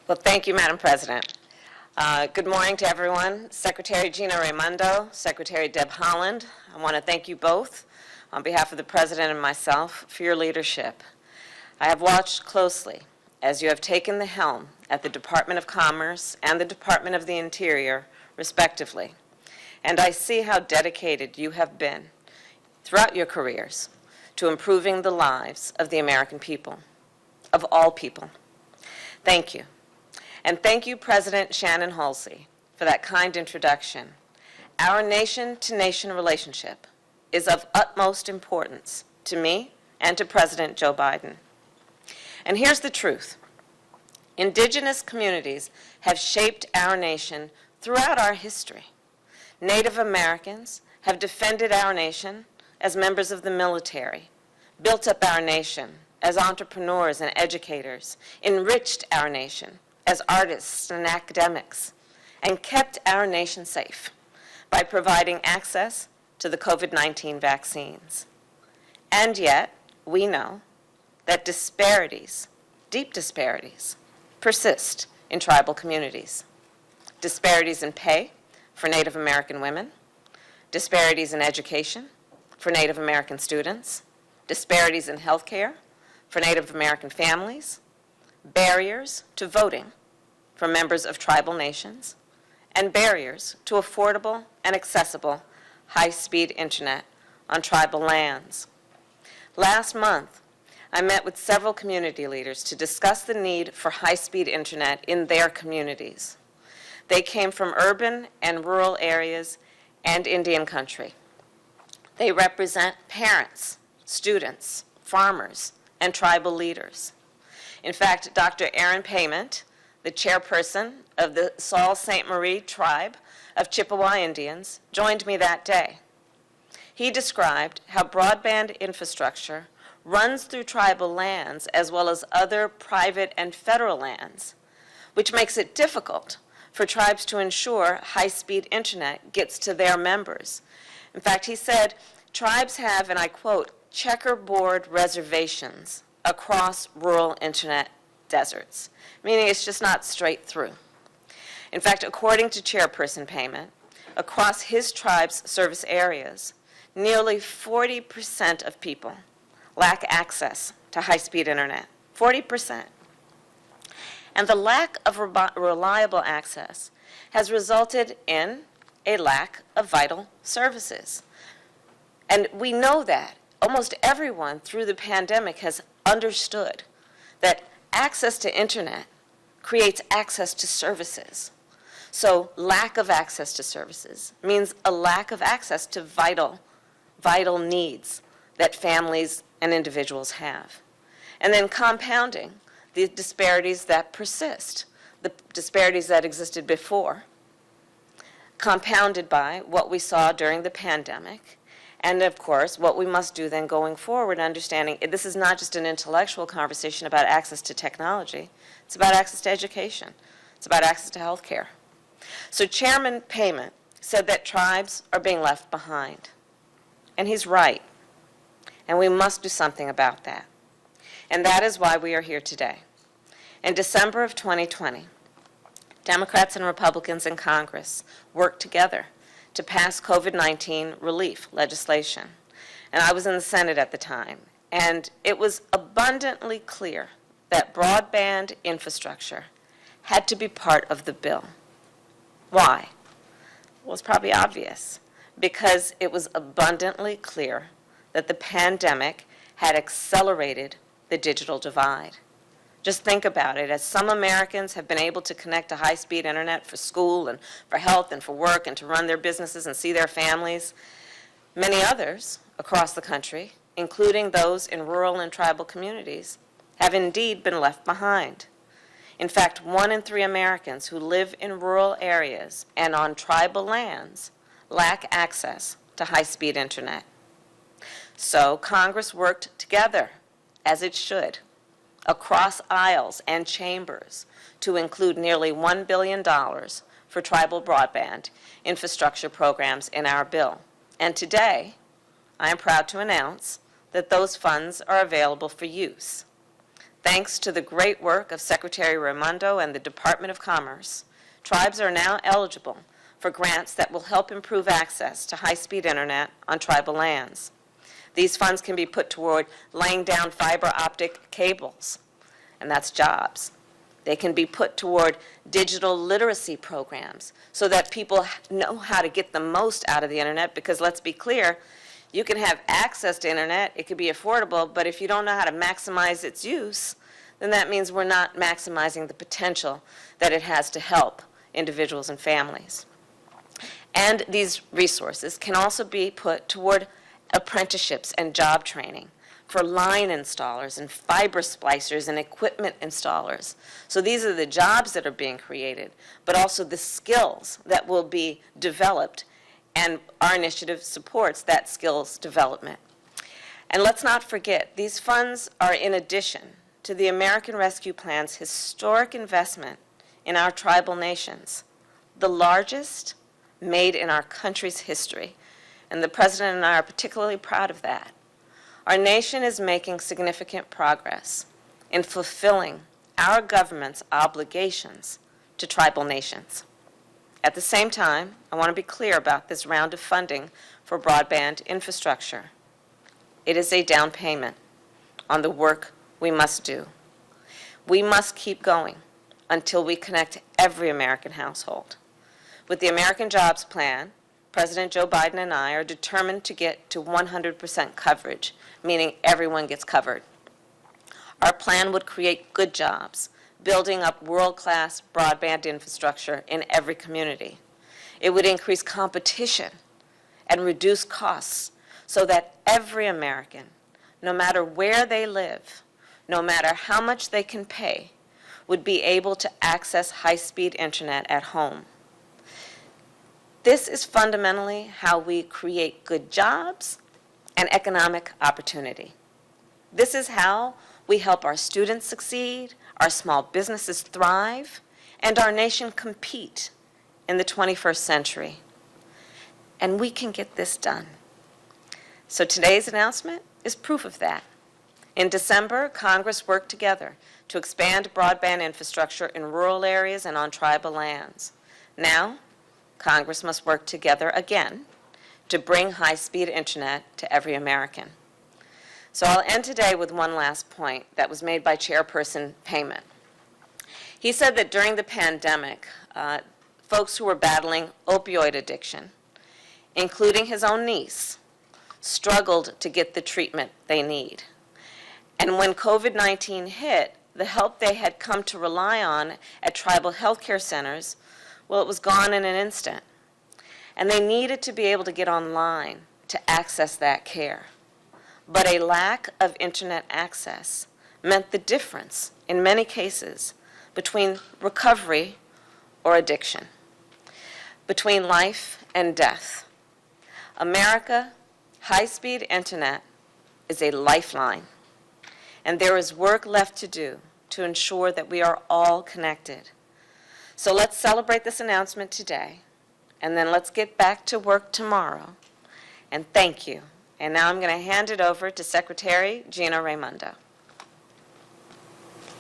Well, thank you, Madam President. Good morning to everyone. Secretary Gina Raimondo, Secretary Deb Haaland, I want to thank you both on behalf of the President and myself for your leadership. I have watched closely as you have taken the helm at the Department of Commerce and the Department of the Interior, respectively, and I see how dedicated you have been throughout your careers to improving the lives of the American people, of all people. Thank you. And thank you, President Shannon Halsey, for that kind introduction. Our nation-to-nation relationship is of utmost importance to me and to President Joe Biden. And here's the truth. Indigenous communities have shaped our nation throughout our history. Native Americans have defended our nation as members of the military, built up our nation as entrepreneurs and educators, enriched our nation as artists and academics, and kept our nation safe by providing access to the COVID-19 vaccines. And yet, we know that disparities, deep disparities, persist in tribal communities. Disparities in pay for Native American women, disparities in education for Native American students, disparities in health care for Native American families, barriers to voting for members of tribal nations, and barriers to affordable and accessible high-speed internet on tribal lands. Last month, I met with several community leaders to discuss the need for high-speed internet in their communities. They came from urban and rural areas and Indian country. They represent parents, students, farmers, and tribal leaders. In fact, Dr. Aaron Payment, the chairperson of the Sault Ste. Marie tribe of Chippewa Indians, joined me that day. He described how broadband infrastructure runs through tribal lands as well as other private and federal lands, which makes it difficult for tribes to ensure high-speed internet gets to their members. In fact, he said, tribes have, and I quote, checkerboard reservations across rural internet deserts, meaning it's just not straight through. In fact, according to Chairperson Payment, across his tribe's service areas, nearly 40% of people lack access to high-speed internet, 40%. And the lack of reliable access has resulted in a lack of vital services. And we know that. Almost everyone through the pandemic has understood that access to internet creates access to services. So lack of access to services means a lack of access to vital needs that families and individuals have. And then compounding the disparities that persist, the disparities that existed before, compounded by what we saw during the pandemic, and of course, what we must do then going forward, understanding this is not just an intellectual conversation about access to technology, it's about access to education, it's about access to health care. So Chairman Payment said that tribes are being left behind, and he's right, and we must do something about that. And that is why we are here today. In December of 2020, Democrats and Republicans in Congress worked together to pass COVID-19 relief legislation. And I was in the Senate at the time, and it was abundantly clear that broadband infrastructure had to be part of the bill. Why? Well, it's probably obvious, because it was abundantly clear that the pandemic had accelerated the digital divide. Just think about it. As some Americans have been able to connect to high-speed internet for school and for health and for work and to run their businesses and see their families, many others across the country, including those in rural and tribal communities, have indeed been left behind. In fact, 1 in 3 Americans who live in rural areas and on tribal lands lack access to high-speed internet. So Congress worked together, as it should, across aisles and chambers to include nearly $1 billion for tribal broadband infrastructure programs in our bill. And today, I am proud to announce that those funds are available for use. Thanks to the great work of Secretary Raimondo and the Department of Commerce, tribes are now eligible for grants that will help improve access to high-speed internet on tribal lands. These funds can be put toward laying down fiber optic cables, and that's jobs. They can be put toward digital literacy programs so that people know how to get the most out of the internet, because let's be clear, you can have access to internet, it could be affordable, but if you don't know how to maximize its use, then that means we're not maximizing the potential that it has to help individuals and families. And these resources can also be put toward apprenticeships and job training for line installers and fiber splicers and equipment installers. So these are the jobs that are being created, but also the skills that will be developed, and our initiative supports that skills development. And let's not forget, these funds are in addition to the American Rescue Plan's historic investment in our tribal nations, the largest made in our country's history. And the President and I are particularly proud of that. Our nation is making significant progress in fulfilling our government's obligations to tribal nations. At the same time, I want to be clear about this round of funding for broadband infrastructure. It is a down payment on the work we must do. We must keep going until we connect every American household. With the American Jobs Plan, President Joe Biden and I are determined to get to 100% coverage, meaning everyone gets covered. Our plan would create good jobs, building up world-class broadband infrastructure in every community. It would increase competition and reduce costs so that every American, no matter where they live, no matter how much they can pay, would be able to access high-speed internet at home. This is fundamentally how we create good jobs and economic opportunity. This is how we help our students succeed, our small businesses thrive, and our nation compete in the 21st century. And we can get this done. So today's announcement is proof of that. In December, Congress worked together to expand broadband infrastructure in rural areas and on tribal lands. Now, Congress must work together again to bring high-speed internet to every American. So I'll end today with one last point that was made by Chairperson Payman. He said that during the pandemic, folks who were battling opioid addiction, including his own niece, struggled to get the treatment they need. And when COVID-19 hit, the help they had come to rely on at tribal health care centers, well, it was gone in an instant. And they needed to be able to get online to access that care. But a lack of internet access meant the difference, in many cases, between recovery or addiction, between life and death. America, high-speed internet is a lifeline, and there is work left to do to ensure that we are all connected. So let's celebrate this announcement today, and then let's get back to work tomorrow. And thank you. And now I'm going to hand it over to Secretary Gina Raimondo.